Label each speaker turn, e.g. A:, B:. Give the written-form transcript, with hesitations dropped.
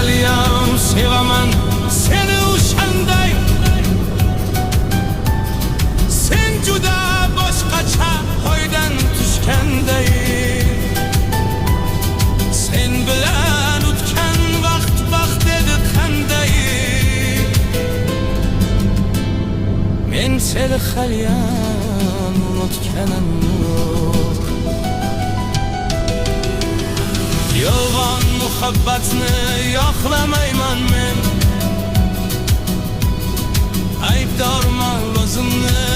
A: haliyam sevaman seni o'shanday. Sen juda boshqacha hoydan tushganday. Sen bilan o'tgan vaqt edi qanday. Men seni haliyam unutganim yo'q. Yolg'on muhabbatni yoqlamayman men. Aybdorman o'zimni